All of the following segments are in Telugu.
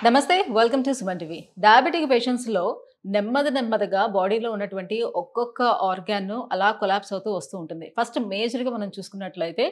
నమస్తే, welcome to Suman TV. Diabetic పేషెంట్స్లో నెమ్మదిగా బాడీలో ఉన్నటువంటి ఒక్కొక్క ఆర్గాన్ అలా కొలాప్స్ అవుతూ వస్తూ ఉంటుంది. ఫస్ట్ మేజర్గా మనం చూసుకున్నట్లయితే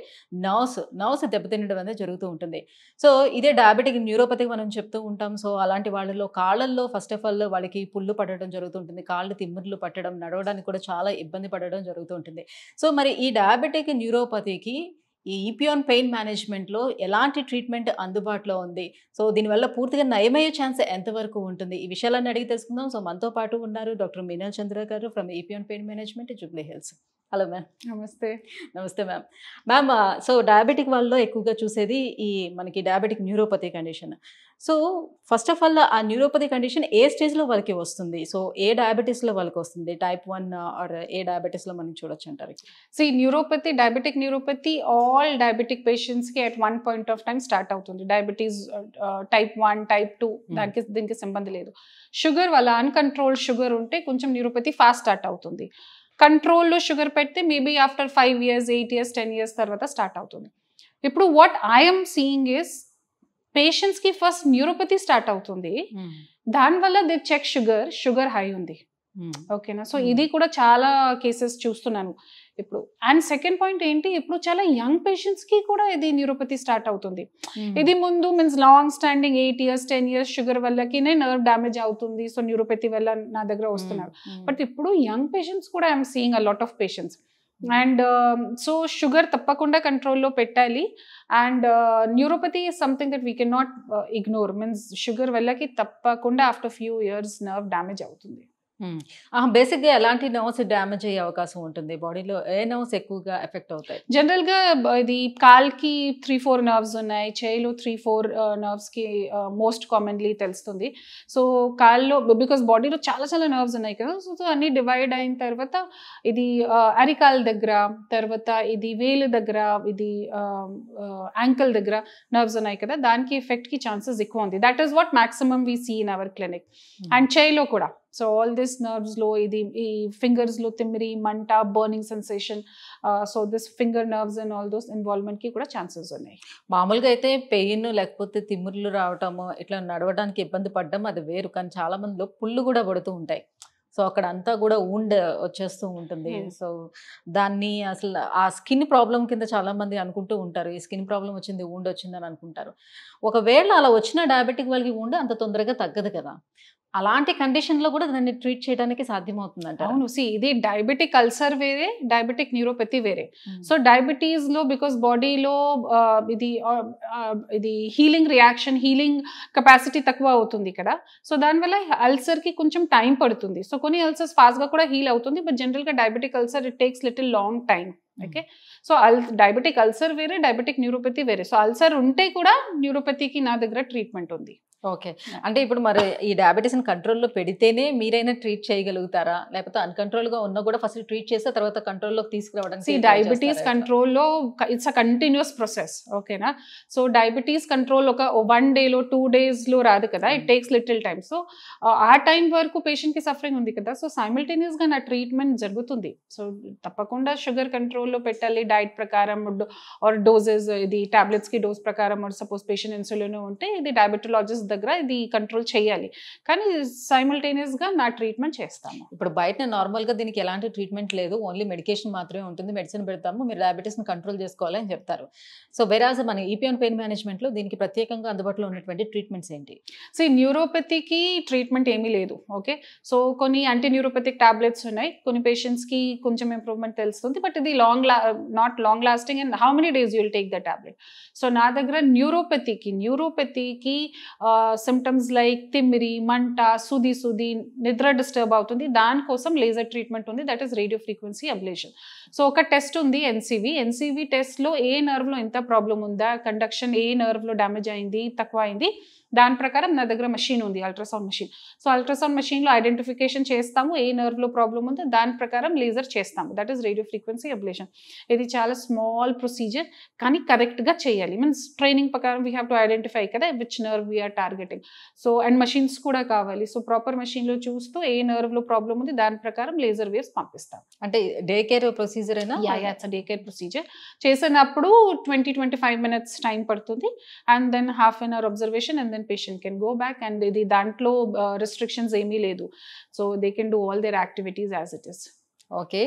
నర్వ్స్ దెబ్బతినడం అనేది జరుగుతూ ఉంటుంది. సో ఇదే డయాబెటిక్ న్యూరోపతికి మనం చెప్తూ ఉంటాం. సో అలాంటి వాళ్ళలో కాళ్ళల్లో ఫస్ట్ ఆఫ్ ఆల్ వాళ్ళకి పుళ్ళు పడడం జరుగుతూ ఉంటుంది. కాళ్ళు తిమ్మిర్లు పట్టడం, నడవడానికి కూడా చాలా ఇబ్బంది పడడం జరుగుతూ ఉంటుంది. సో మరి ఈ డయాబెటిక్ న్యూరోపతికి ఈ ఈపియాన్ పెయిన్ మేనేజ్మెంట్‌లో ఎలాంటి ట్రీట్మెంట్ అందుబాటులో ఉంది? సో దీనివల్ల పూర్తిగా నయమయ్యే ఛాన్స్ ఎంతవరకు ఉంటుంది? ఈ విషయాలన్నీ అడిగి తెలుసుకుందాం. సో మనతో పాటు ఉన్నారు doctor Meenal Chandra garu from Epion pain management, Jubilee Hills. Hello ma'am. నమస్తే. నమస్తే మ్యామ్. మ్యామ్, సో డయాబెటిక్ వాళ్ళలో ఎక్కువగా చూసేది ఈ మనకి diabetic neuropathy condition. So first of all ఆ న్యూరోపతి కండిషన్ ఏ స్టేజ్‌లో వాళ్ళకి వస్తుంది? సో ఏ డయాబెటిస్‌లో వాళ్ళకి వస్తుంది? టైప్ 1 ఆర్ ఏ డయాబెటిస్‌లో మనం చూడొచ్చంటారు? డయాబెటిక్ న్యూరోపతి ఆల్ డయాబెటిక్ పేషెంట్స్‌కి at one point of time start అవుతుంది. డయాబెటీస్ టైప్ 1, టైప్ 2 దీనికి సంబంధం లేదు. షుగర్ వల్ల అన్‌కంట్రోల్డ్ షుగర్ ఉంటే కొంచెం న్యూరోపతి ఫాస్ట్ స్టార్ట్ అవుతుంది. కంట్రోల్‌లో షుగర్ పెడితే maybe after 5 years, 8 years, 10 years తర్వాత స్టార్ట్ అవుతుంది. ఇప్పుడు వాట్ ఐఎమ్ సీయింగ్ ఇస్ పేషెంట్స్కి ఫస్ట్ న్యూరోపతి స్టార్ట్ అవుతుంది. దానివల్ల దే చెక్ షుగర్ హై ఉంది. ఓకేనా? సో ఇది కూడా చాలా కేసెస్ చూస్తున్నాను ఇప్పుడు. అండ్ సెకండ్ పాయింట్ ఏంటి, ఇప్పుడు చాలా యంగ్ పేషెంట్స్ కి కూడా ఇది న్యూరోపతి స్టార్ట్ అవుతుంది. ఇది ముందు means long standing 8 years 10 years sugar వల్లకినే నర్వ్ డ్యామేజ్ అవుతుంది. సో న్యూరోపతి వల్ల నా దగ్గర వస్తున్నారు. బట్ ఇప్పుడు యంగ్ పేషెంట్స్ కూడా I'm seeing a lot of patients. And so sugar తప్పకుండా కంట్రోల్లో పెట్టాలి. And neuropathy is something that we can not ignore. Means sugar వల్లకి తప్పకుండా after few years nerve damage అవుతుంది. బేసిక్‌గా ఎలాంటి నర్వ్స్ డ్యామేజ్ అయ్యే అవకాశం ఉంటుంది? బాడీలో ఏ నర్వ్స్ ఎక్కువగా ఎఫెక్ట్ అవుతాయి? జనరల్గా ఇది కాల్కి 3-4 నర్వ్స్ ఉన్నాయి, చేయిలో 3-4 నర్వ్స్కి మోస్ట్ కామన్లీ తెలుస్తుంది. సో కాల్లో బికాస్ బాడీలో చాలా నర్వ్స్ ఉన్నాయి కదా, సో అన్నీ డివైడ్ అయిన తర్వాత ఇది అరికాల్ దగ్గర, తర్వాత ఇది వేలు దగ్గర, ఇది యాంకిల్ దగ్గర నర్వ్స్ ఉన్నాయి కదా, దానికి ఎఫెక్ట్కి ఛాన్సెస్ ఎక్కువ ఉంది. That is what maximum we see in our clinic. And చేయిలో కూడా సో ఆల్ దిస్ నర్వ్స్లో ఇది ఈ ఫింగర్స్లో తిమ్మిరి, మంట, burning sensation, so this finger nerves and all those ఇన్వాల్వ్మెంట్కి కూడా ఛాన్సెస్ ఉన్నాయి. మామూలుగా అయితే పెయిన్ లేకపోతే తిమ్మిర్లు రావటము, ఇట్లా నడవడానికి ఇబ్బంది పడడం అది వేరు. కానీ చాలా మందిలో పుళ్ళు కూడా పడుతూ ఉంటాయి. సో అక్కడ అంతా కూడా ఊండ్ వచ్చేస్తూ ఉంటుంది. సో దాన్ని అసలు ఆ స్కిన్ ప్రాబ్లం కింద చాలా మంది అనుకుంటూ ఉంటారు. ఈ స్కిన్ ప్రాబ్లం వచ్చింది, ఊండ్ వచ్చిందని అనుకుంటారు. ఒకవేళ అలా వచ్చిన డయాబెటిక్ వాళ్ళకి ఊండ్ అంత తొందరగా తగ్గదు కదా. అలాంటి కండిషన్‌లో కూడా దాన్ని ట్రీట్ చేయడానికి సాధ్యమవుతుందంటారా? అవును. ఇది డయాబెటిక్ అల్సర్ వేరే, డయాబెటిక్ న్యూరోపతి వేరే. సో డయాబెటీస్లో బికాస్ బాడీలో ఇది హీలింగ్ రియాక్షన్, హీలింగ్ కెపాసిటీ తక్కువ అవుతుంది కదా. సో దానివల్ల అల్సర్కి కొంచెం టైం పడుతుంది. సో కొన్ని అల్సర్స్ ఫాస్ట్గా కూడా హీల్ అవుతుంది. బట్ జనరల్గా diabetic ulcer it takes little long time. Okay. So diabetic ulcer వేరే, డయాబెటిక్ న్యూరోపతి వేరే. సో అల్సర్ ఉంటే కూడా న్యూరోపతికి నా దగ్గర ట్రీట్మెంట్ ఉంది. ఓకే. అంటే ఇప్పుడు మరి ఈ డయాబెటిస్‌ని కంట్రోల్‌లో పెడితేనే మీరైనా ట్రీట్ చేయగలుగుతారా? లేకపోతే అన్‌కంట్రోల్‌గా ఉన్నా కూడా ఫస్ట్ ట్రీట్ చేసి తర్వాత కంట్రోల్‌లోకి తీసుకురావడానికి డయాబెటీస్ కంట్రోల్లో ఇట్స్ అ కంటిన్యూస్ ప్రాసెస్. ఓకేనా? సో డయాబెటీస్ కంట్రోల్ ఒక 1 డేలో 2 డేస్లో రాదు కదా, it takes little time. So ఆ టైం వరకు పేషెంట్కి సఫరింగ్ ఉంది కదా, సో సైమల్టేనియస్గా నా ట్రీట్మెంట్ జరుగుతుంది. సో తప్పకుండా షుగర్ కంట్రోల్లో పెట్టాలి డైట్ ప్రకారం, ఆర్ డోసెస్, ఇది టాబ్లెట్స్కి డోస్ ప్రకారం, ఆర్ సపోజ్ పేషెంట్ ఇన్సులిన్ ఉంటే ఇది డయాబెటలాజిస్ట్ దగ్గర ఇది కంట్రోల్ చేయాలి. కానీ సైమల్టేనియస్గా నా ట్రీట్మెంట్ చేస్తాము. ఇప్పుడు బయట నార్మల్గా దీనికి ఎలాంటి ట్రీట్మెంట్ లేదు, ఓన్లీ మెడికేషన్ మాత్రమే ఉంటుంది. మెడిసిన్ పెడతాము, మీరు డయాబెటీస్ని కంట్రోల్ చేసుకోవాలి అని చెప్తారు. సో వెరాజ్ మన ఈపియాన్ పెయిన్ మేనేజ్మెంట్లో దీనికి ప్రత్యేకంగా అందుబాటులో ఉన్నటువంటి ట్రీట్మెంట్స్ ఏంటి? న్యూరోపతికి ట్రీట్మెంట్ ఏమీ లేదు. ఓకే. సో కొన్ని యాంటీ న్యూరోపతిక్ టాబ్లెట్స్ ఉన్నాయి. కొన్ని పేషెంట్స్కి కొంచెం ఇంప్రూవ్మెంట్ తెలుస్తుంది. బట్ ఇది not long lasting. And how many days you will take the tablet? So నా దగ్గర న్యూరోపతికి సిమ్టమ్స్ లైక్ తిమ్మిరి, మంట, సుది నిద్ర డిస్టర్బ్ అవుతుంది. దానికోసం లేజర్ ట్రీట్మెంట్ ఉంది, that is radio frequency ablation. So ఒక టెస్ట్ ఉంది ఎన్సివి టెస్ట్లో ఏ నర్వ్లో ఎంత ప్రాబ్లం ఉందా, కండక్షన్ ఏ నర్వ్లో డ్యామేజ్ అయింది, తక్కువ అయింది, దాని ప్రకారం నా దగ్గర మెషిన్ ఉంది, అల్ట్రాసౌండ్ మెషిన్. సో అల్ట్రాసౌండ్ మెషిన్లో ఐడెంటిఫికేషన్ చేస్తాము, ఏ నర్వ్లో ప్రాబ్లం ఉందో దాని ప్రకారం లేజర్ చేస్తాము, that is radio frequency ablation. ఇది చాలా స్మాల్ ప్రొసీజర్, కానీ కరెక్ట్గా చేయాలి. మీన్స్ ట్రైనింగ్ ప్రకారం వీ హ్యావ్ టు ఐడెంటిఫై కదా which nerve we're targeting. So and machines కూడా కావాలి. సో ప్రాపర్ మెషిన్లో చూస్తూ ఏ నర్వ్లో ప్రాబ్లం ఉంది దాని ప్రకారం లేజర్ వేవ్స్ పంపిస్తాం. అంటే డే కేర్ ప్రొసీజర్ ప్రొసీజర్ అయినా ఇట్స్ డే కేర్ ప్రొసీజర్. చేసినప్పుడు 20-25 minutes టైం పడుతుంది, and then half an hour observation, and then patient can go back. And ఇది దాంట్లో రిస్ట్రిక్షన్స్ ఏమీ లేదు, so they can do all their activities as it is. Okay.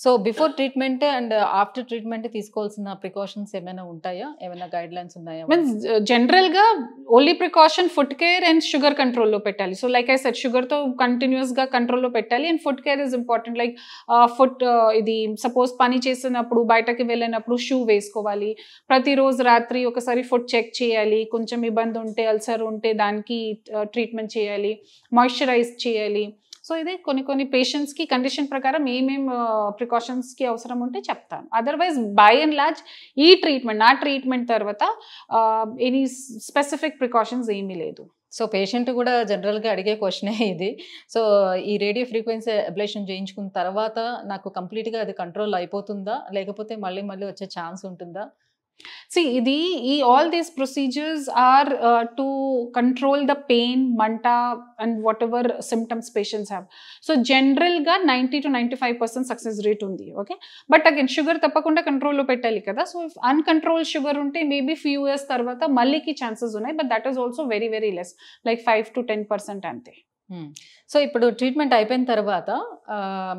So before treatment and after treatment తీసుకోవాల్సిన ప్రికాషన్స్ ఏమైనా ఉంటాయా? ఏమైనా గైడ్ లైన్స్ ఉన్నాయా? మీన్స్ జనరల్ గా only precaution food care and sugar కంట్రోల్లో పెట్టాలి. So like I said, sugar తో కంటిన్యూస్ గా కంట్రోల్లో పెట్టాలి, and food care is important. Like food ఇది సపోజ్ పని చేసినప్పుడు బయటకి వెళ్ళినప్పుడు షూ వేసుకోవాలి, ప్రతిరోజు రాత్రి ఒకసారి ఫుడ్ చెక్ చేయాలి, కొంచెం ఇబ్బంది ఉంటే అల్సర్ ఉంటే దానికి ట్రీట్మెంట్ చేయాలి, మాయిశ్చరైజ్ చేయాలి. సో ఇది కొన్ని పేషెంట్స్కి కండిషన్ ప్రకారం ఏమేమి ప్రికాషన్స్కి అవసరం ఉంటే చెప్తాను. అదర్వైజ్ బై అండ్ లార్జ్ ఈ ట్రీట్మెంట్, నా ట్రీట్మెంట్ తర్వాత ఎనీ స్పెసిఫిక్ ప్రికాషన్స్ ఏమీ లేదు. సో పేషెంట్ కూడా జనరల్గా అడిగే క్వశ్చనే ఇది. సో ఈ రేడియో ఫ్రీక్వెన్సీ అబ్లేషన్ చేయించుకున్న తర్వాత నాకు కంప్లీట్గా అది కంట్రోల్ అయిపోతుందా, లేకపోతే మళ్ళీ వచ్చే ఛాన్స్ ఉంటుందా? See, all these procedures are to control the pain, manta, and whatever symptoms patients have. So general ga 90-95% success rate undi. Okay, but again sugar tappakunda control lo pettali kada. So if uncontrolled sugar unte maybe few years tarvata malli ki chances unnai, but that is also very very less, like 5-10% ante. So ఇప్పుడు ట్రీట్మెంట్ అయిపోయిన తర్వాత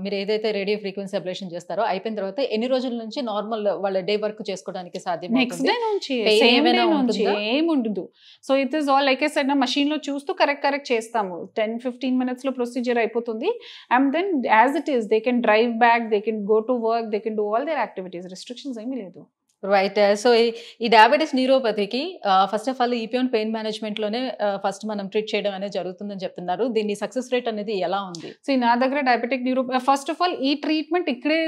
మీరు ఏదైతే రేడియో ఫ్రీక్వెన్సీ అబ్లేషన్ చేస్తారో అయిపోయిన తర్వాత ఎన్ని రోజుల నుంచి నార్మల్ వాళ్ళ డే వర్క్ చేసుకోవడానికి సాధ్యం? నెక్స్ట్ డే నుంచి, సేమ్ డే నుంచి ఏముండదు. So it is all like I said, నా మషీన్ లో చూస్తూ కరెక్ట్ చేస్తాము. 10-15 minutes లో ప్రొసీజర్ అయిపోతుంది, and then as it is they can drive back, they can go to work, they can do all their activities. Restrictions ఏమీ లేదు. రైట్. సో ఈ డయాబెటిస్ న్యూరోపతికి first of all Epion pain management లోనే ఫస్ట్ మనం ట్రీట్ చేయడం అనేది జరుగుతుందని చెప్తున్నారు. దీని సక్సెస్ రేట్ అనేది ఎలా ఉంది? సో నా దగ్గర diabetic neuro first of all ఈ ట్రీట్మెంట్ ఇక్కడే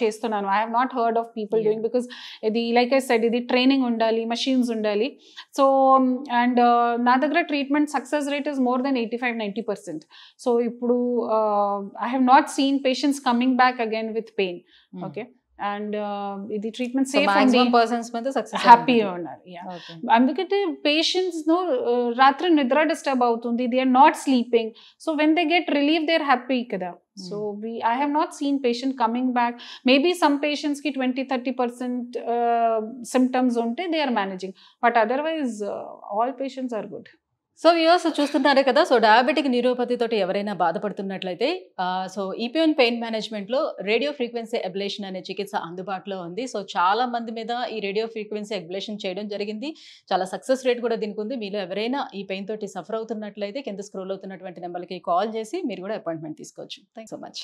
చేస్తున్నాను. I have not heard of people doing, because ఇది లైక్ ఐ సెడ్ ఇది ట్రైనింగ్ ఉండాలి, మషీన్స్ ఉండాలి. సో అండ్ నా దగ్గర treatment success rate is more than 85-90%. So ఇప్పుడు I have not seen patients coming back again with pain. Okay, and ఇది ట్రీట్మెంట్ సేఫ్ హ్యాపీగా ఉన్నారు. అందుకంటే పేషెంట్స్ ను రాత్రి నిద్ర డిస్టర్బ్ అవుతుంది, they are not sleeping. So when they get relief they are happy కదా. So I have not seen patient coming back. Maybe some patients ki 20-30% symptoms unte they are managing, but otherwise all patients are good. So viewers చూస్తున్నారు కదా. సో డయాబెటిక్ న్యూరోపతి తోటి ఎవరైనా బాధపడుతున్నట్లయితే సో ఈపియోన్ పెయిన్ మేనేజ్మెంట్లో రేడియో ఫ్రీక్వెన్సీ అబ్లేషన్ అనే చికిత్స అందుబాటులో ఉంది. సో చాలా మంది మీద ఈ రేడియో ఫ్రీక్వెన్సీ అబ్లేషన్ చేయడం జరిగింది. చాలా సక్సెస్ రేట్ కూడా దీనికి ఉంది. మీలో ఎవరైనా ఈ పెయిన్ తోటి సఫర్ అవుతున్నట్లయితే కింద స్క్రోల్ అవుతున్నటువంటి నెంబర్కి కాల్ చేసి మీరు కూడా అపాయింట్మెంట్ తీసుకోవచ్చు. Thank so much.